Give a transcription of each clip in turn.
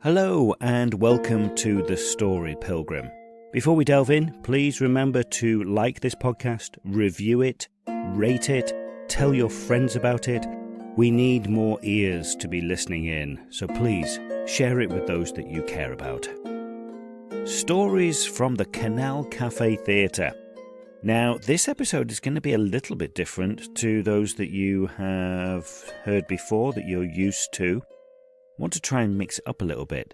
Hello and welcome to The Story Pilgrim. Before we delve in, please remember to like this podcast, review it, rate it, tell your friends about it. We need more ears to be listening in, so please share it with those that you care about. Stories from the Canal Cafe Theatre. Now, this episode is going to be a little bit different to those that you have heard before, that you're used to. I want to try and mix it up a little bit.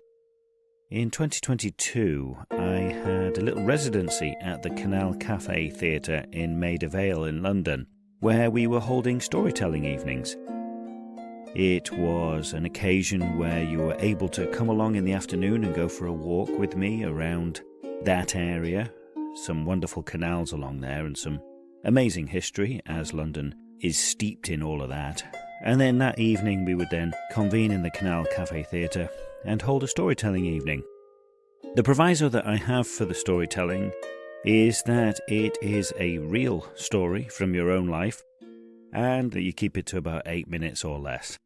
In 2022, I had a little residency at the Canal Cafe Theatre in Maida Vale in London, where we were holding storytelling evenings. It was an occasion where you were able to come along in the afternoon and go for a walk with me around that area. Some wonderful canals along there and some amazing history, as London is steeped in all of that. And then that evening we would then convene in the Canal Cafe Theatre and hold a storytelling evening. The proviso that I have for the storytelling is that it is a real story from your own life and that you keep it to about 8 minutes or less.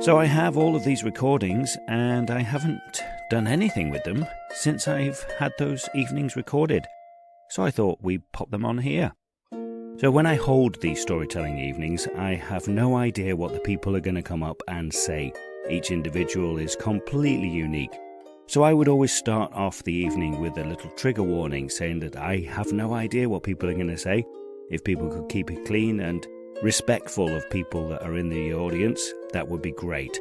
So I have all of these recordings and I haven't done anything with them since I've had those evenings recorded. So I thought we'd pop them on here. So when I hold these storytelling evenings, I have no idea what the people are going to come up and say. Each individual is completely unique. So I would always start off the evening with a little trigger warning saying that I have no idea what people are going to say. If people could keep it clean and respectful of people that are in the audience, that would be great.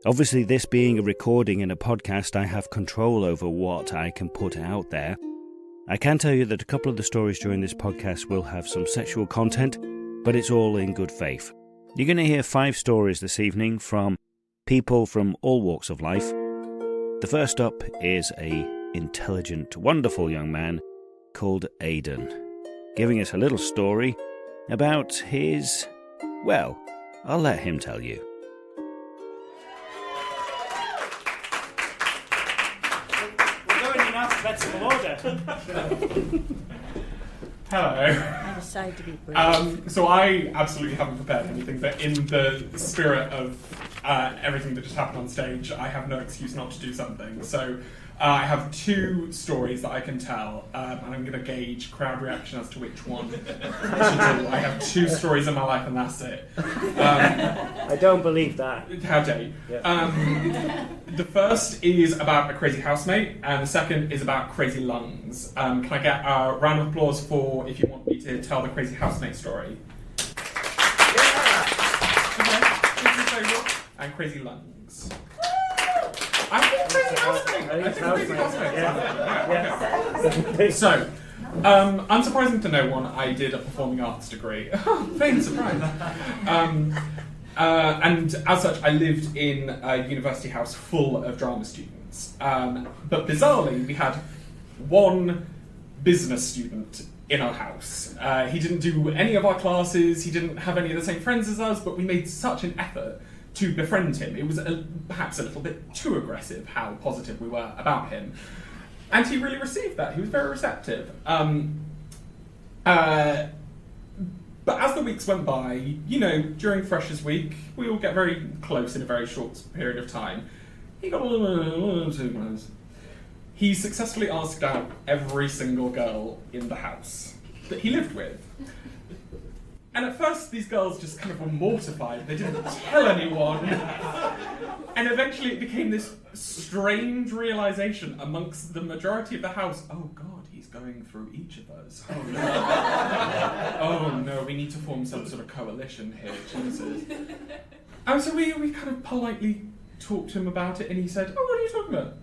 Obviously, this being a recording and a podcast, I have control over what I can put out there. I can tell you that a couple of the stories during this podcast will have some sexual content, but it's all in good faith. You're going to hear 5 stories this evening from people from all walks of life. The first up is a intelligent, wonderful young man called Aidan, giving us a little story about his... well, I'll let him tell you. Alphabetical order. Hello. I decided to be brave. So I absolutely haven't prepared anything, but in the spirit of everything that just happened on stage, I have no excuse not to do something. So I have 2 stories that I can tell, and I'm going to gauge crowd reaction as to which one I should do. I have 2 stories in my life, and that's it. I don't believe that. How dare you? Yeah. The first is about a crazy housemate, and the second is about crazy lungs. Can I get a round of applause for if you want me to tell the crazy housemate story? Yeah! Okay. And crazy lungs. I think crazy housemate. I think crazy housemate. Yeah. So, unsurprising to no one, I did a performing arts degree. Vain surprise. And as such, I lived in a university house full of drama students. But bizarrely, we had one business student in our house. He didn't do any of our classes, he didn't have any of the same friends as us, but we made such an effort to befriend him. It was perhaps a little bit too aggressive how positive we were about him. And he really received that. He was very receptive. But as the weeks went by, you know, during Freshers Week, we all get very close in a very short period of time. He got a little too close. He successfully asked out every single girl in the house that he lived with. And at first, these girls just kind of were mortified. They didn't tell anyone. And eventually it became this strange realization amongst the majority of the house. Oh, God, he's going through each of us. Oh, no. Oh, no, we need to form some sort of coalition here. Jesus. And so we kind of politely talked to him about it, and he said, oh, what are you talking about?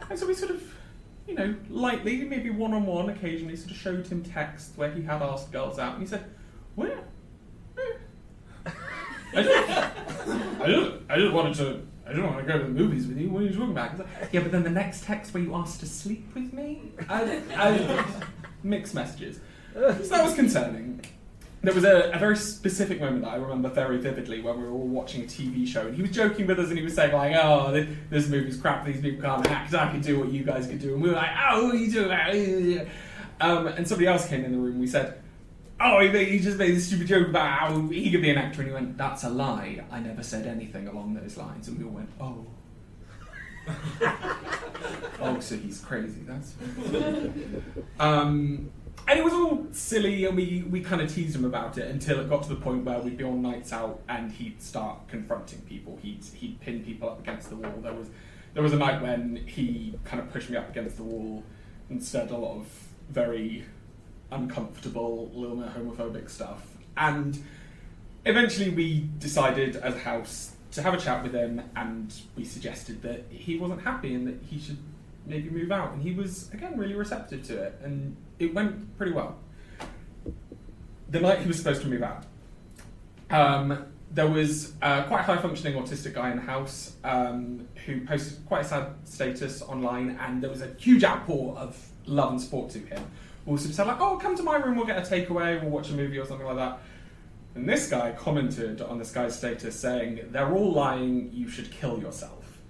And so we sort of, you know, lightly, maybe one-on-one, occasionally sort of showed him texts where he had asked girls out, and he said, where? I just wanted to, I don't want to go to the movies with you. What are you talking about? Like, yeah, but then the next text where you asked to sleep with me? Mixed messages. So that was concerning. There was a very specific moment that I remember very vividly when we were all watching a TV show, and he was joking with us and he was saying like, oh, this movie's crap, these people can't act, I can do what you guys can do. And we were like, oh, what are you doing? And somebody else came in the room and we said, oh, he just made this stupid joke about how he could be an actor, and he went, that's a lie. I never said anything along those lines. And we all went, oh. Oh, so he's crazy, that's and it was all silly, and we kind of teased him about it until it got to the point where we'd be on nights out and he'd start confronting people. He'd pin people up against the wall. There was a night when he kind of pushed me up against the wall and said a lot of very uncomfortable, a little bit homophobic stuff. And eventually we decided as a house to have a chat with him, and we suggested that he wasn't happy and that he should maybe move out. And he was, again, really receptive to it, and it went pretty well. The night he was supposed to move out, there was a quite high-functioning autistic guy in the house who posted quite a sad status online, and there was a huge outpour of love and support to him. We said, like, oh, come to my room, we'll get a takeaway, we'll watch a movie or something like that. And this guy commented on this guy's status saying, they're all lying, you should kill yourself.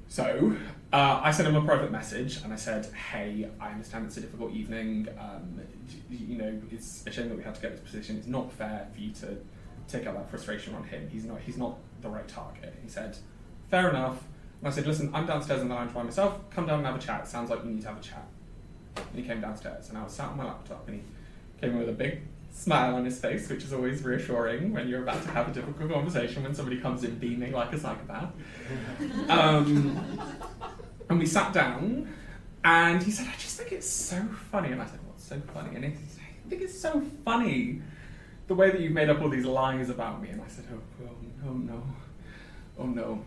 So, I sent him a private message, and I said, hey, I understand it's a difficult evening, it's a shame that we had to get this position, it's not fair for you to take out that frustration on him, he's not the right target. He said, fair enough. And I said, listen, I'm downstairs in the lounge by myself, come down and have a chat, it sounds like we need to have a chat. And he came downstairs, and I was sat on my laptop, and he came in with a big smile on his face, which is always reassuring when you're about to have a difficult conversation, when somebody comes in beaming like a psychopath. And we sat down, and he said, I just think it's so funny. And I said, what's so funny? And he said, I think it's so funny, the way that you've made up all these lies about me. And I said, oh no.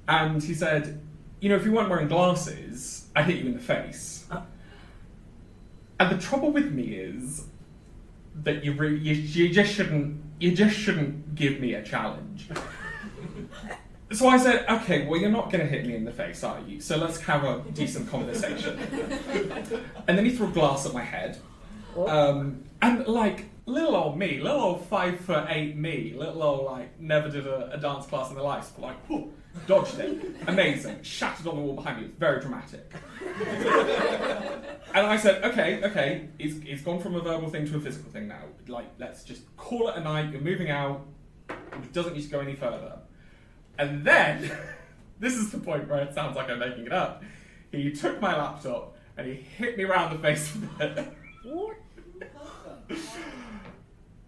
And he said, if you weren't wearing glasses, I'd hit you in the face. And the trouble with me is that you just shouldn't give me a challenge. So I said, okay, well, you're not going to hit me in the face, are you? So let's have a decent conversation. And then he threw a glass at my head. And like, little old me, little old 5'8" me, little old, like, never did a dance class in their life, but like, whew, dodged it. Amazing. Shattered on the wall behind me. It's very dramatic. And I said, okay, it's gone from a verbal thing to a physical thing now. Like, let's just call it a night, you're moving out, it doesn't need to go any further. And then, this is the point where it sounds like I'm making it up, he took my laptop and he hit me around the face with it. What?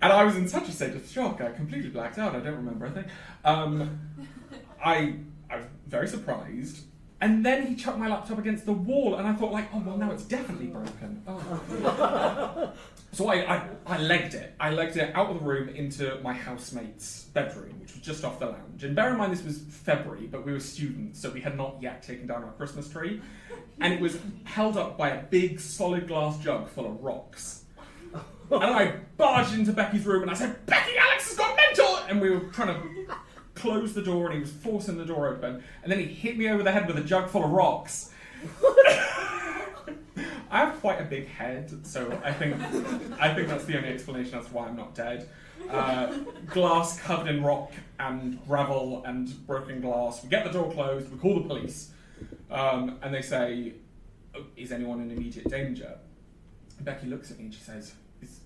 And I was in such a state of shock, I completely blacked out, I don't remember a thing. I was very surprised. And then he chucked my laptop against the wall, and I thought, like, oh, well, now it's definitely broken. Oh. So I legged it. I legged it out of the room into my housemate's bedroom, which was just off the lounge. And bear in mind, this was February, but we were students, so we had not yet taken down our Christmas tree. And it was held up by a big, solid glass jug full of rocks. And I barged into Becky's room, and I said, Becky, Alex has gone mental! And we were trying to close the door, and he was forcing the door open, and then he hit me over the head with a jug full of rocks. I have quite a big head, so I think that's the only explanation as to why I'm not dead. Glass covered in rock and gravel and broken glass. We get the door closed, we call the police, and they say, oh, is anyone in immediate danger? And Becky looks at me and she says, is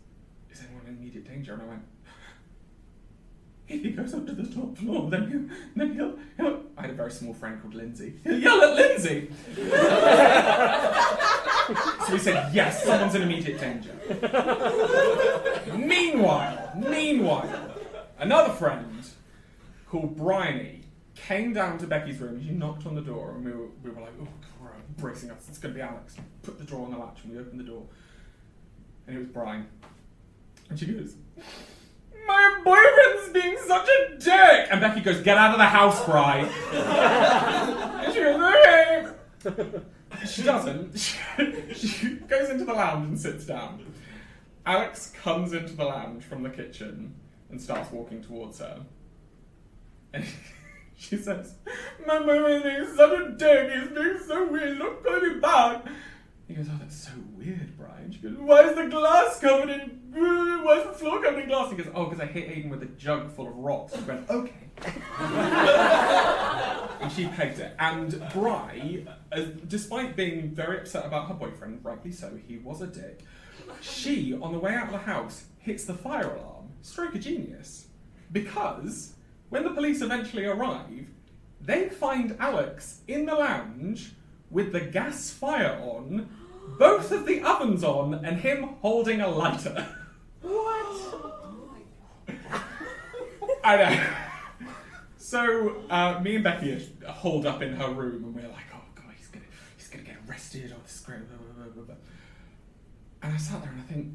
anyone in immediate danger? And I went, if he goes up to the top floor, then he'll... I had a very small friend called Lindsay. He'll yell at Lindsay! So we said, yes, someone's in immediate danger. Meanwhile, another friend called Bryony came down to Becky's room. She knocked on the door, and we were like, oh, God, we're bracing us. It's going to be Alex. Put the door on the latch, and we opened the door. And it was Brian. And she goes, my boyfriend's being such a dick! And Becky goes, get out of the house, Bri. And she goes, okay. She doesn't. She goes into the lounge and sits down. Alex comes into the lounge from the kitchen and starts walking towards her. And she says, my boyfriend's being such a dick, he's being so weird, he's not going to be back. He goes, oh, that's so weird, Brian. She goes, why is the glass covered in... why is the floor covered in glass? He goes, oh, because I hit Aiden with a jug full of rocks. He went, okay. And she pegged it. And Bri, despite being very upset about her boyfriend, rightly so, he was a dick, She, on the way out of the house, hits the fire alarm. Stroke of genius. Because when the police eventually arrive, they find Alex in the lounge with the gas fire on, both of the ovens on, and him holding a lighter. What? I know. So me and Becky are holed up in her room, and we're like, "Oh God, he's gonna get arrested." Oh, this is great. Blah, blah, blah, blah. And I sat there and I think,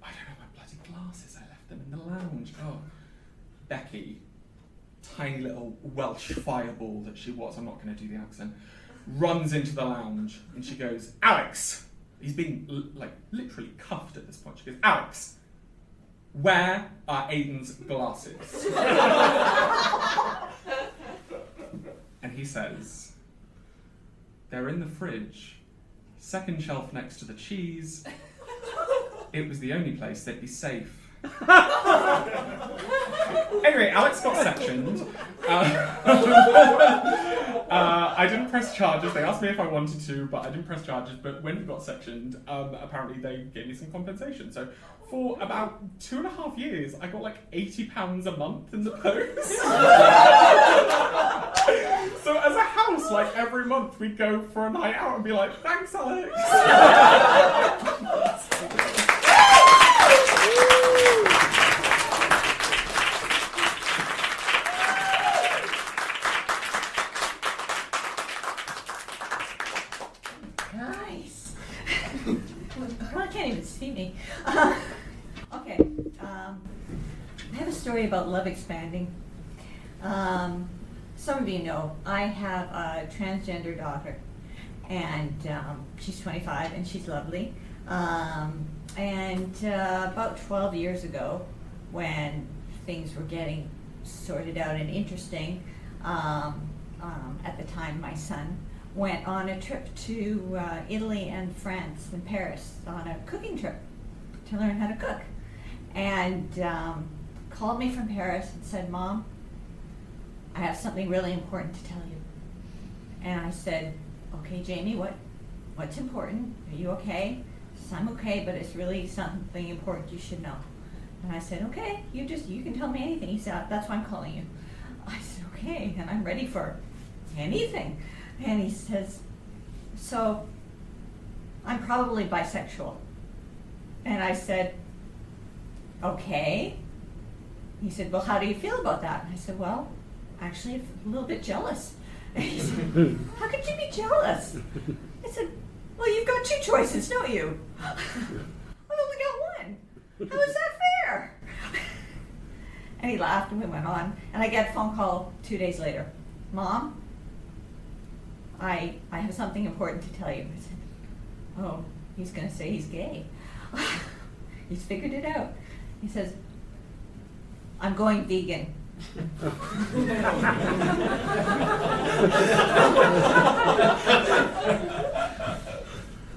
I don't know my bloody glasses. I left them in the lounge. Oh, Becky, tiny little Welsh fireball that she was. I'm not going to do the accent. Runs into the lounge and she goes, "Alex." He's being literally cuffed at this point. She goes, "Alex, where are Aiden's glasses?" And he says, "They're in the fridge, second shelf next to the cheese. It was the only place they'd be safe." Anyway, Alex got sectioned. I didn't press charges. They asked me if I wanted to, but I didn't press charges. But when he got sectioned, apparently they gave me some compensation. So for about 2.5 years, I got like £80 a month in the post. So as a house, like every month we'd go for a night out and be like, "Thanks, Alex." Nice. Well, I can't even see me. Okay. I have a story about love expanding. Some of you know I have a transgender daughter, and she's 25 and she's lovely. And about 12 years ago, when things were getting sorted out and interesting, at the time my son went on a trip to Italy and France and Paris on a cooking trip to learn how to cook. And called me from Paris and said, "Mom, I have something really important to tell you." And I said, "Okay, Jamie, what's important? Are you okay?" She said, "I'm okay, but it's really something important you should know." And I said, "Okay, you can tell me anything." He said, "That's why I'm calling you." I said, "Okay," and I'm ready for anything. And he says, "So, I'm probably bisexual." And I said, "Okay." He said, "Well, how do you feel about that?" And I said, "Well, actually, a little bit jealous." And he said, "How could you be jealous?" I said, "Well, you've got 2 choices, don't you?" "I've only got 1. How is that fair?" And he laughed and we went on. And I get a phone call 2 days later. "Mom, I have something important to tell you." I said, "Oh, he's going to say he's gay." He's figured it out. He says, "I'm going vegan."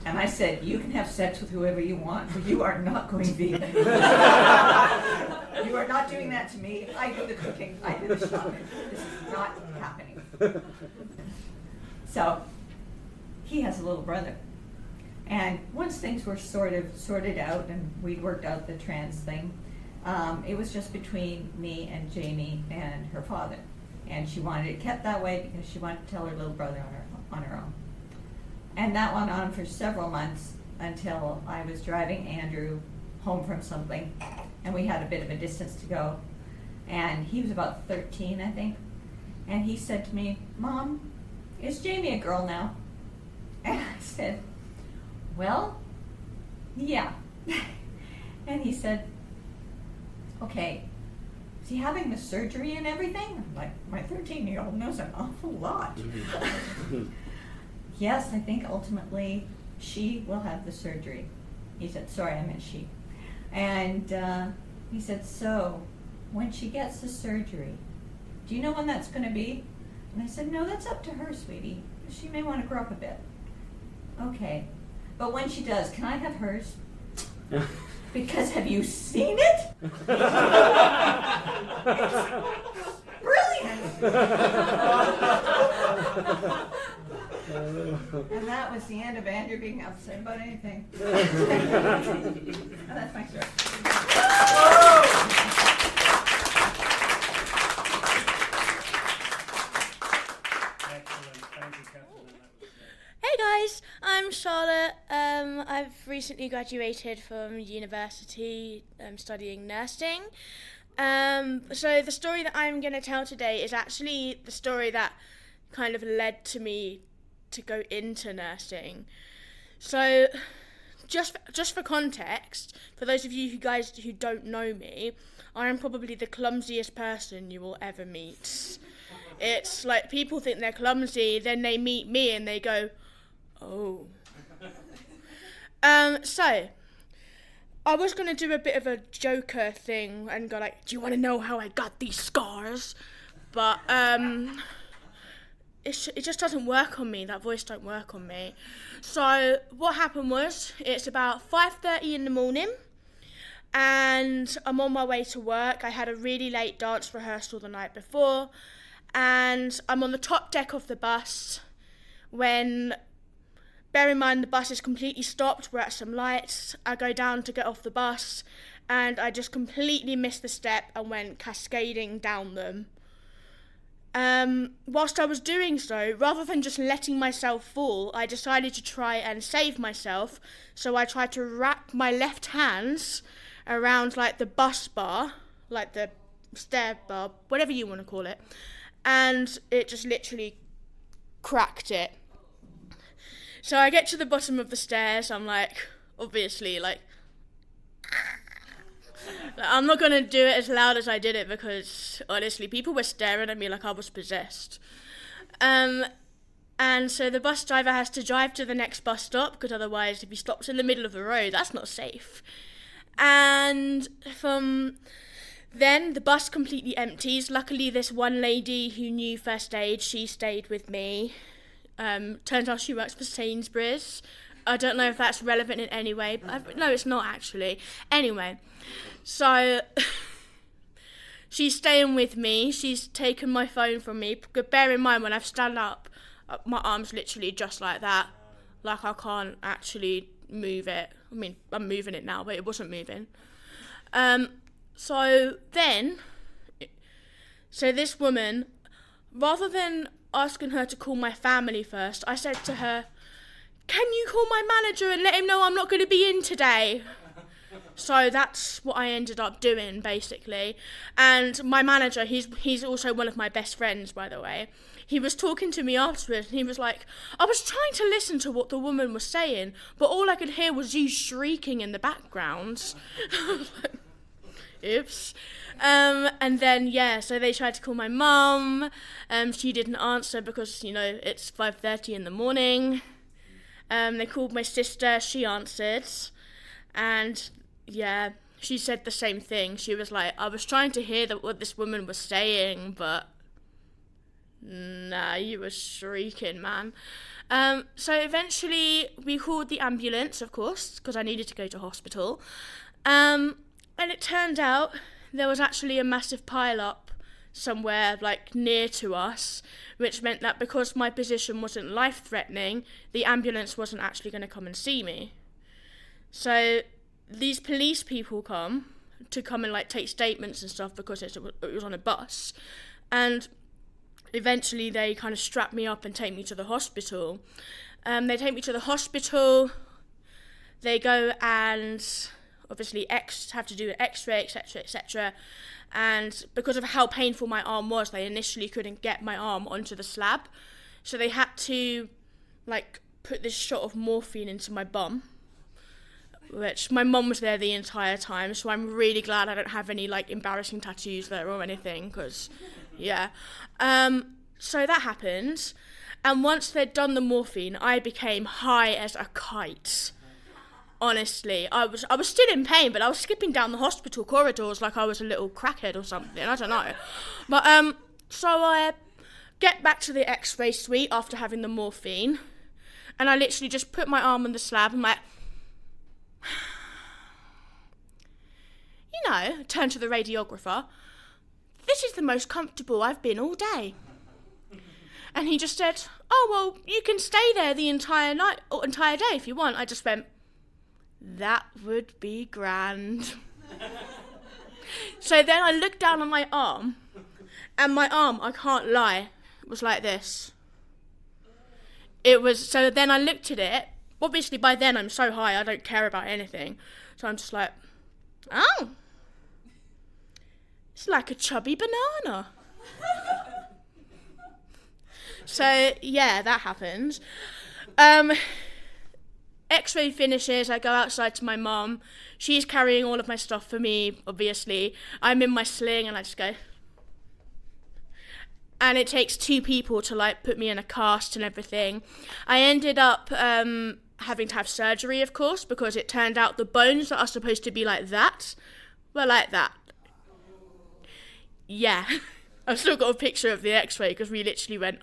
And I said, "You can have sex with whoever you want, but you are not going vegan. You are not doing that to me. I do the cooking. I do the shopping. This is not happening." So, he has a little brother. And once things were sorted out and we'd worked out the trans thing, it was just between me and Jamie and her father. And she wanted it kept that way because she wanted to tell her little brother on her own. And that went on for several months until I was driving Andrew home from something, and we had a bit of a distance to go. And he was about 13, I think. And he said to me, "Mom, is Jamie a girl now?" And I said, "Well, yeah." And he said, "Okay, is he having the surgery and everything?" I'm like, my 13-year-old knows an awful lot. "Yes, I think ultimately she will have the surgery." He said, "Sorry, I meant she." And he said, "So, when she gets the surgery, do you know when that's going to be?" And I said, "No, that's up to her, sweetie. She may want to grow up a bit." "Okay, but when she does, can I have hers? Because have you seen it? It's brilliant." And that was the end of Andrew being upset about anything. And that's my story. Excellent. Thank you, Catherine. Hey guys, I'm Charlotte. I've recently graduated from university studying nursing. So the story that I'm going to tell today is actually the story that kind of led to me to go into nursing. So just for context, for those of you guys who don't know me, I am probably the clumsiest person you will ever meet. It's like people think they're clumsy, then they meet me and they go, oh. So I was going to do a bit of a Joker thing and go like, do you want to know how I got these scars? But it just doesn't work on me. That voice don't work on me. So what happened was, it's about 5:30 in the morning and I'm on my way to work. I had a really late dance rehearsal the night before and I'm on the top deck of the bus when, bear in mind the bus is completely stopped, we're at some lights. I go down to get off the bus and I just completely missed the step and went cascading down them. Whilst I was doing so, rather than just letting myself fall, I decided to try and save myself. So I tried to wrap my left hands around like the bus bar, like the stair bar, whatever you want to call it, and it just literally cracked it. So I get to the bottom of the stairs, I'm like, obviously, like I'm not going to do it as loud as I did it because, honestly, people were staring at me like I was possessed. And so the bus driver has to drive to the next bus stop because otherwise if he stops in the middle of the road, that's not safe. And from then, the bus completely empties. Luckily, this one lady who knew first aid, she stayed with me. Turns out she works for Sainsbury's. I don't know if that's relevant in any way. But no, it's not actually. Anyway, so she's staying with me. She's taken my phone from me. Bear in mind, when I've stand up, my arm's literally just like that. Like I can't actually move it. I mean, I'm moving it now, but it wasn't moving. So this woman, rather than asking her to call my family first, I said to her, can you call my manager and let him know I'm not going to be in today? So that's what I ended up doing, basically. And my manager, he's also one of my best friends, by the way. He was talking to me afterwards, and he was like, I was trying to listen to what the woman was saying, but all I could hear was you shrieking in the background. I was like, oops. And then, so they tried to call my mum. She didn't answer because, it's 5:30 in the morning. They called my sister, she answered, and she said the same thing. She was like, I was trying to hear what this woman was saying, but nah, you were shrieking, man. So eventually we called the ambulance, of course, because I needed to go to hospital, and it turned out there was actually a massive pile-up somewhere near to us, which meant that because my position wasn't life-threatening, the ambulance wasn't actually going to come and see me. So these police people come and take statements and stuff because it was on a bus, and eventually they kind of strap me up and take me to the hospital. They take me to the hospital, they go and obviously have to do an x-ray, etc, etc. And because of how painful my arm was, they initially couldn't get my arm onto the slab. So they had to, put this shot of morphine into my bum, which my mum was there the entire time, so I'm really glad I don't have any, embarrassing tattoos there or anything, because, so that happened. And once they'd done the morphine, I became high as a kite. Honestly, I was still in pain, but I was skipping down the hospital corridors like I was a little crackhead or something. I don't know. But so I get back to the X-ray suite after having the morphine, and I literally just put my arm on the slab and turn to the radiographer. This is the most comfortable I've been all day. And he just said, oh, well, you can stay there the entire night or entire day if you want. I just went, that would be grand. So then I looked down on my arm, and my arm, I can't lie, was like this. So then I looked at it. Obviously by then I'm so high, I don't care about anything. So I'm just like, oh, it's like a chubby banana. So yeah, that happens. X-ray finishes, I go outside to my mum. She's carrying all of my stuff for me, obviously. I'm in my sling and I just go. And it takes 2 people to like put me in a cast and everything. I ended up having to have surgery, of course, because it turned out the bones that are supposed to be like that were like that. Yeah. I've still got a picture of the X-ray because we literally went.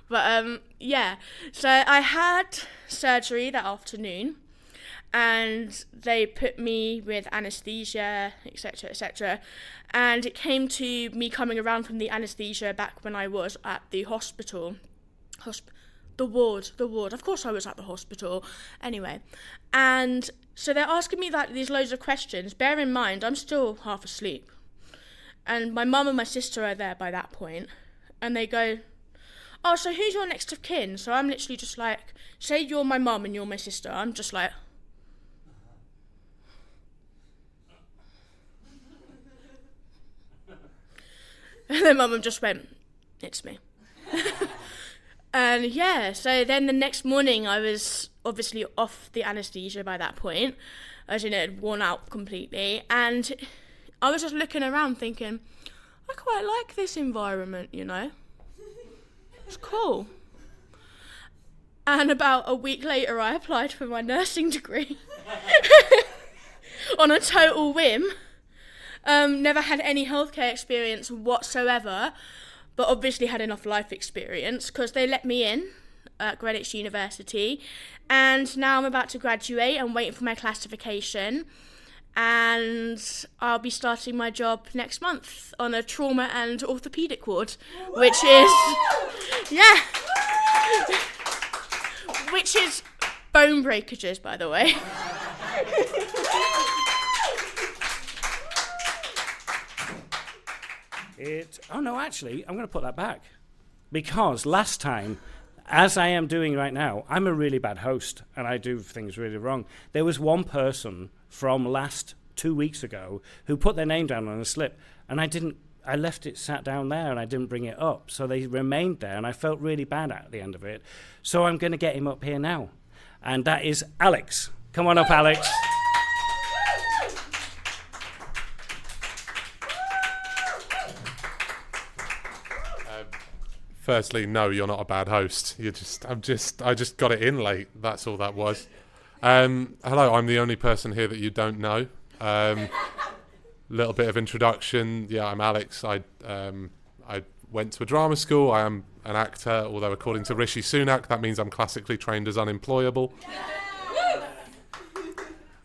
But yeah, so I had surgery that afternoon, and they put me with anaesthesia, etc., etc. And it came to me coming around from the anaesthesia back when I was at the hospital. The ward. Of course I was at the hospital. Anyway, and so they're asking me like these loads of questions. Bear in mind, I'm still half asleep. And my mum and my sister are there by that point. And they go, oh, so who's your next of kin? So I'm literally just like, say you're my mum and you're my sister. I'm just like. And then mum just went, it's me. And yeah, so then the next morning I was obviously off the anaesthesia by that point, as in it had worn out completely. And I was just looking around thinking, I quite like this environment, you know. It's cool. And about a week later, I applied for my nursing degree on a total whim. Never had any healthcare experience whatsoever, but obviously had enough life experience because they let me in at Greenwich University. And now I'm about to graduate and waiting for my classification. And I'll be starting my job next month on a trauma and orthopaedic ward, which is, yeah, which is bone breakages, by the way. Oh no, actually, I'm going to put that back. Because last time, as I am doing right now, I'm a really bad host and I do things really wrong. There was one person from last 2 weeks ago who put their name down on a slip, and I left it sat down there and I didn't bring it up. So they remained there and I felt really bad at the end of it. So I'm going to get him up here now. And that is Alex. Come on up, Alex. Firstly, no, you're not a bad host. I just got it in late. That's all that was. Hello, I'm the only person here that you don't know. Little bit of introduction. Yeah, I'm Alex. I went to a drama school. I am an actor, although according to Rishi Sunak, that means I'm classically trained as unemployable.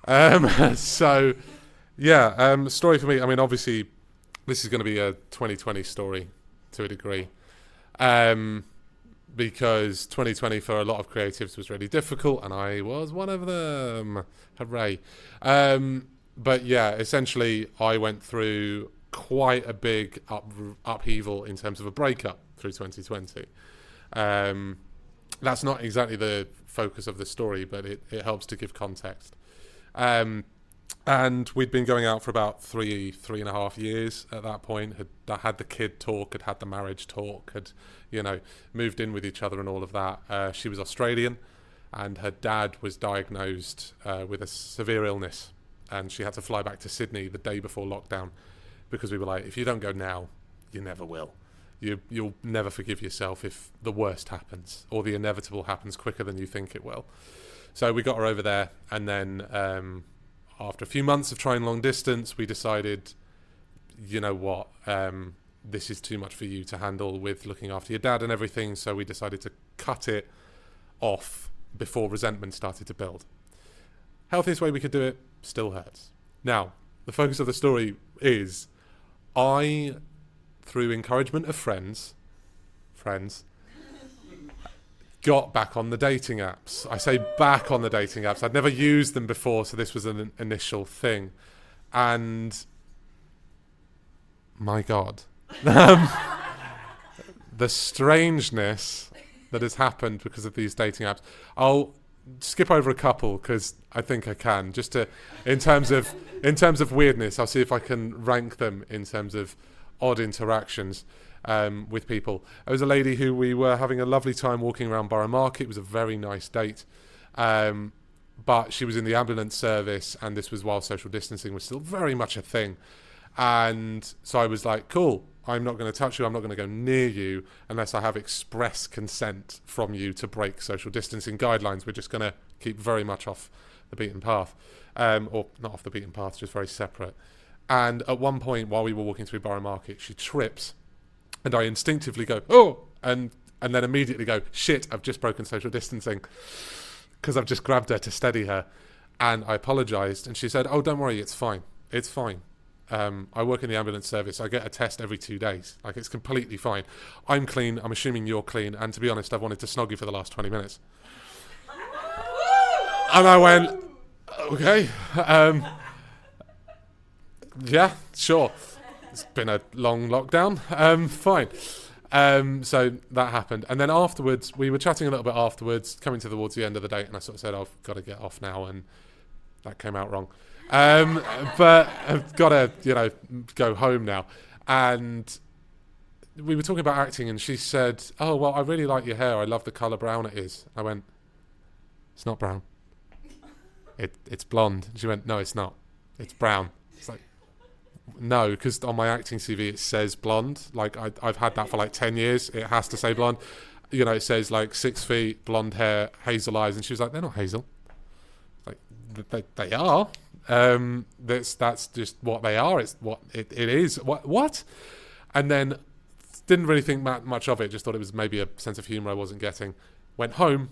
So, yeah, story for me. I mean, obviously, this is going to be a 2020 story to a degree. Because 2020 for a lot of creatives was really difficult, and I was one of them. Hooray. But yeah, essentially I went through quite a big upheaval in terms of a breakup through 2020. That's not exactly the focus of the story, but it helps to give context. And we'd been going out for about three and a half years at that point, had the kid talk, had the marriage talk, had, moved in with each other and all of that. She was Australian, and her dad was diagnosed with a severe illness, and she had to fly back to Sydney the day before lockdown, because we were like, if you don't go now, you never will. You'll never forgive yourself if the worst happens, or the inevitable happens quicker than you think it will. So we got her over there, and then after a few months of trying long distance, we decided, you know what, this is too much for you to handle with looking after your dad and everything, so we decided to cut it off before resentment started to build. Healthiest way we could do it, still hurts. Now, the focus of the story is, I, through encouragement of friends friends. Got back on the dating apps. I say back on the dating apps. I'd never used them before, so this was an initial thing. And my God, the strangeness that has happened because of these dating apps. I'll skip over a couple because I think I can. Just to, in terms of weirdness, I'll see if I can rank them in terms of odd interactions with people. There was a lady who we were having a lovely time walking around Borough Market. It was a very nice date. But she was in the ambulance service, and this was while social distancing was still very much a thing. And so I was like, cool, I'm not going to touch you, I'm not going to go near you unless I have express consent from you to break social distancing guidelines. We're just going to keep very much off the beaten path. Or not off the beaten path, just very separate. And at one point, while we were walking through Borough Market, she trips, and I instinctively go, oh, and then immediately go, shit, I've just broken social distancing, because I've just grabbed her to steady her. And I apologised, and she said, oh, don't worry, it's fine. It's fine. I work in the ambulance service. I get a test every 2 days. Like, it's completely fine. I'm clean. I'm assuming you're clean. And to be honest, I've wanted to snog you for the last 20 minutes. And I went, okay. Yeah, sure. It's been a long lockdown. Fine. So that happened. And then afterwards, we were chatting a little bit afterwards, coming towards the end of the date, and I sort of said, I've got to get off now, and that came out wrong. But I've got to, go home now. And we were talking about acting, and she said, oh, well, I really like your hair. I love the colour brown it is. I went, it's not brown. It's blonde. And she went, no, it's not. It's brown. It's like, no, because on my acting CV it says blonde. Like, I've had that for like 10 years. It has to say blonde. It says like 6 feet, blonde hair, hazel eyes. And she was like, they're not hazel. Like, they are. That's just what they are. It's what it is. What? And then didn't really think much of it. Just thought it was maybe a sense of humour I wasn't getting. Went home.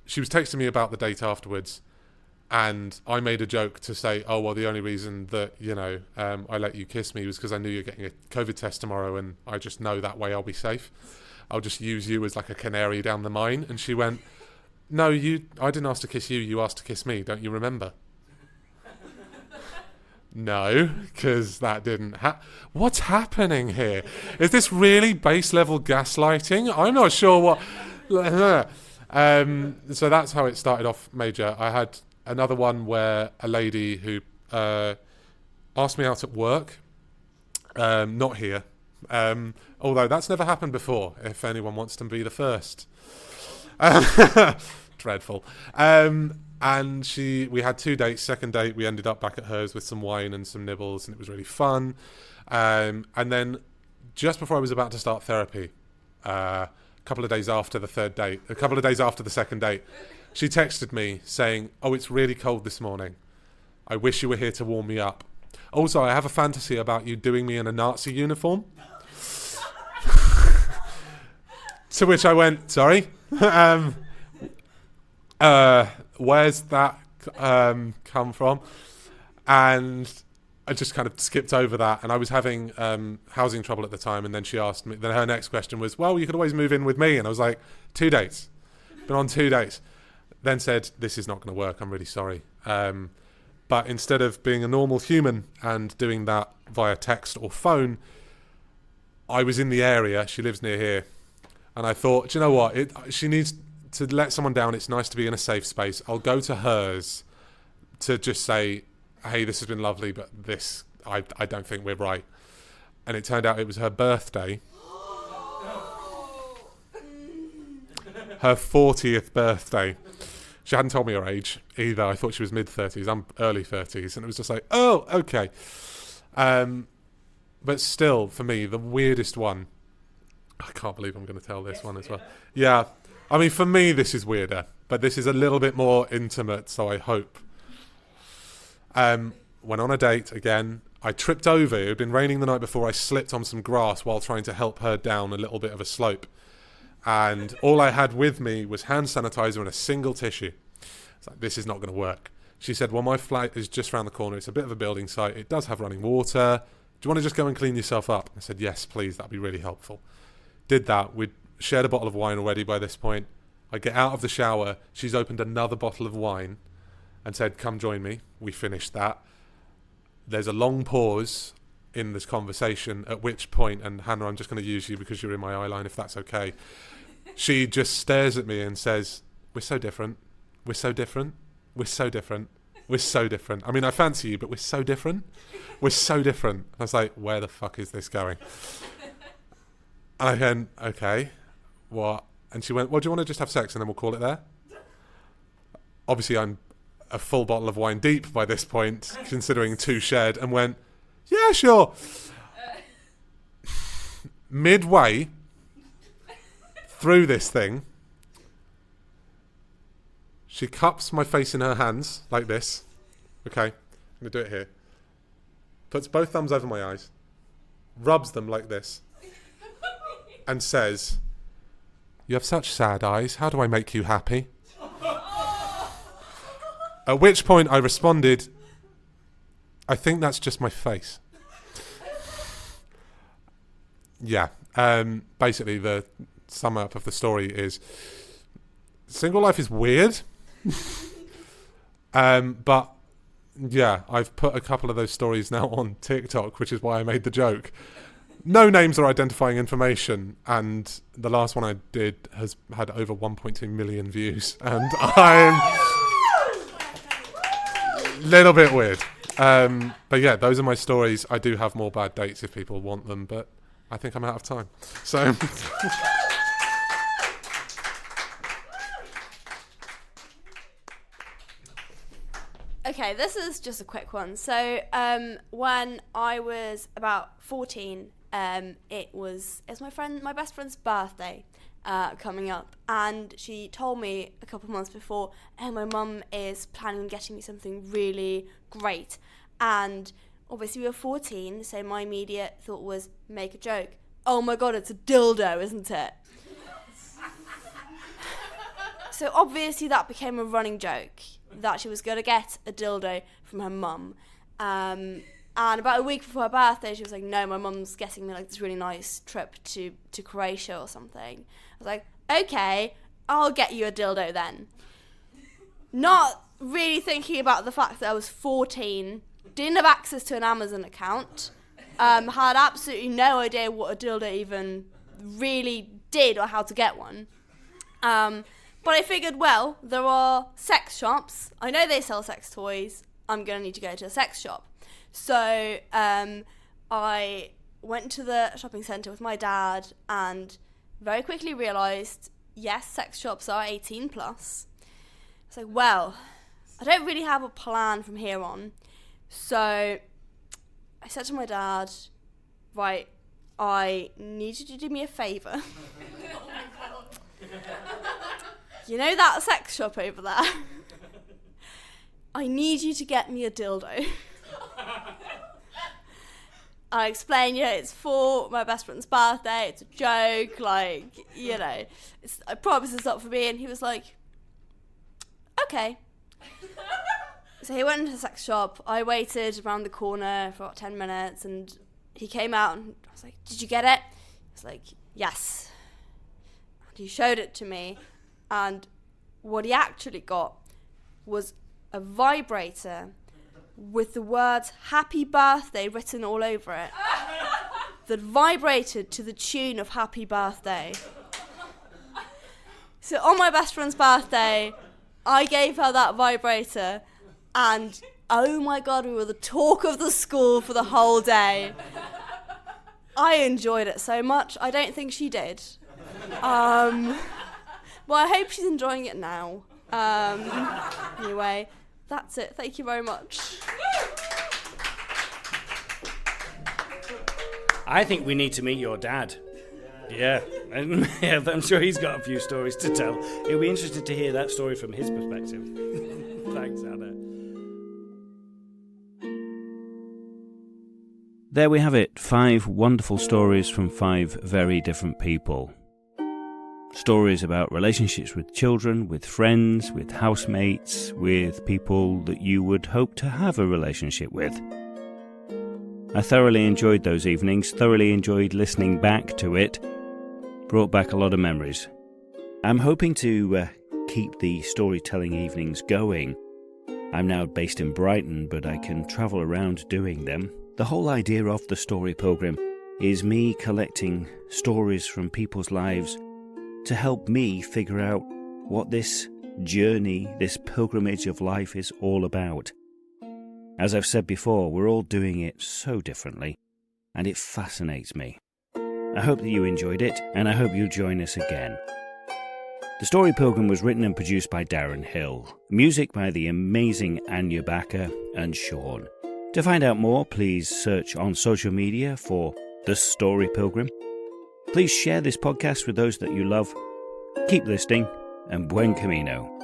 She was texting me about the date afterwards, and I made a joke to say, oh, well, the only reason that, I let you kiss me was because I knew you're getting a COVID test tomorrow, and I just know that way I'll be safe. I'll just use you as like a canary down the mine. And she went, no, I didn't ask to kiss you. You asked to kiss me. Don't you remember? No, because that didn't What's happening here? Is this really base level gaslighting? I'm not sure what. So that's how it started off major. I had another one where a lady who asked me out at work, not here, although that's never happened before, if anyone wants to be the first. Dreadful. And we had 2 dates. Second date, we ended up back at hers with some wine and some nibbles, and it was really fun. And then just before I was about to start therapy, a couple of days after the second date, she texted me saying, oh, it's really cold this morning. I wish you were here to warm me up. Also, I have a fantasy about you doing me in a Nazi uniform. To which I went, sorry? Where's that come from? And I just kind of skipped over that. And I was having housing trouble at the time. And then she asked me, then her next question was, well, you could always move in with me. And I was like, 2 dates. Been on 2 dates. Then said, this is not going to work. I'm really sorry. But instead of being a normal human and doing that via text or phone, I was in the area. She lives near here. And I thought, do you know what? She needs to let someone down. It's nice to be in a safe space. I'll go to hers to just say, hey, this has been lovely, but this, I don't think we're right. And it turned out it was her birthday. Her 40th birthday. She hadn't told me her age either. I thought she was mid-30s. I'm early 30s. And it was just like, oh, okay. But still, for me, the weirdest one, I can't believe I'm going to tell this one as well. Yeah. I mean, for me, this is weirder, but this is a little bit more intimate, so I hope. Went on a date again. I tripped over. It had been raining the night before. I slipped on some grass while trying to help her down a little bit of a slope. And all I had with me was hand sanitizer and a single tissue. It's like, this is not going to work. She said, well, my flat is just around the corner. It's a bit of a building site. It does have running water. Do you want to just go and clean yourself up? I said, yes, please. That'd be really helpful. Did that. We'd shared a bottle of wine already by this point. I get out of the shower. She's opened another bottle of wine and said, come join me. We finished that. There's a long pause in this conversation, at which point, and Hannah, I'm just going to use you because you're in my eye line, if that's okay. She just stares at me and says, we're so different. We're so different. We're so different. We're so different. I mean, I fancy you, but we're so different. We're so different. I was like, where the fuck is this going? And I went, okay, what? And she went, well, do you want to just have sex and then we'll call it there? Obviously, I'm a full bottle of wine deep by this point, considering 2 shared, and went, yeah, sure. Midway through this thing, she cups my face in her hands like this. Okay, I'm going to do it here. Puts both thumbs over my eyes, rubs them like this, and says, you have such sad eyes. How do I make you happy? At which point I responded, I think that's just my face. Yeah. Basically, the sum up of the story is single life is weird. But yeah, I've put a couple of those stories now on TikTok, which is why I made the joke. No names or identifying information, and the last one I did has had over 1.2 million views, and I'm a little bit weird. But yeah, those are my stories. I do have more bad dates if people want them, but I think I'm out of time. So okay, this is just a quick one. So when I was about 14, it was my best friend's birthday coming up, and she told me a couple of months before, hey, my mum is planning on getting me something really great. And obviously we were 14, so my immediate thought was make a joke. Oh my god, it's a dildo, isn't it? So obviously that became a running joke, that she was going to get a dildo from her mum. And about a week before her birthday, she was like, no, my mum's getting me like this really nice trip to Croatia or something. I was like, okay, I'll get you a dildo then. Not really thinking about the fact that I was 14, didn't have access to an Amazon account, had absolutely no idea what a dildo even really did or how to get one. But I figured, well, there are sex shops. I know they sell sex toys. I'm going to need to go to a sex shop. So I went to the shopping centre with my dad and very quickly realised, yes, sex shops are 18 plus. I was like, well, I don't really have a plan from here on. So I said to my dad, right, I need you to do me a favour. You know that sex shop over there? I need you to get me a dildo. I explained, it's for my best friend's birthday, it's a joke, I promise it's not for me. And he was like, okay. So he went into the sex shop. I waited around the corner for about 10 minutes, and he came out, and I was like, did you get it? He was like, yes. And he showed it to me, and what he actually got was a vibrator with the words happy birthday written all over it that vibrated to the tune of happy birthday. So on my best friend's birthday, I gave her that vibrator, and oh my god, we were the talk of the school for the whole day. I enjoyed it so much. I don't think she did. Well, I hope she's enjoying it now. Anyway, that's it. Thank you very much. I think we need to meet your dad. Yeah, I'm sure he's got a few stories to tell. He'll be interested to hear that story from his perspective. Thanks, Anna. There we have it, 5 wonderful stories from 5 very different people. Stories about relationships with children, with friends, with housemates, with people that you would hope to have a relationship with. I thoroughly enjoyed those evenings, thoroughly enjoyed listening back to it. Brought back a lot of memories. I'm hoping to keep the storytelling evenings going. I'm now based in Brighton, but I can travel around doing them. The whole idea of the Story Pilgrim is me collecting stories from people's lives to help me figure out what this journey, this pilgrimage of life is all about. As I've said before, we're all doing it so differently, and it fascinates me. I hope that you enjoyed it, and I hope you'll join us again. The Story Pilgrim was written and produced by Darren Hill. Music by the amazing Anya Backer and Sean. To find out more, please search on social media for The Story Pilgrim. Please share this podcast with those that you love. Keep listening, and buen camino.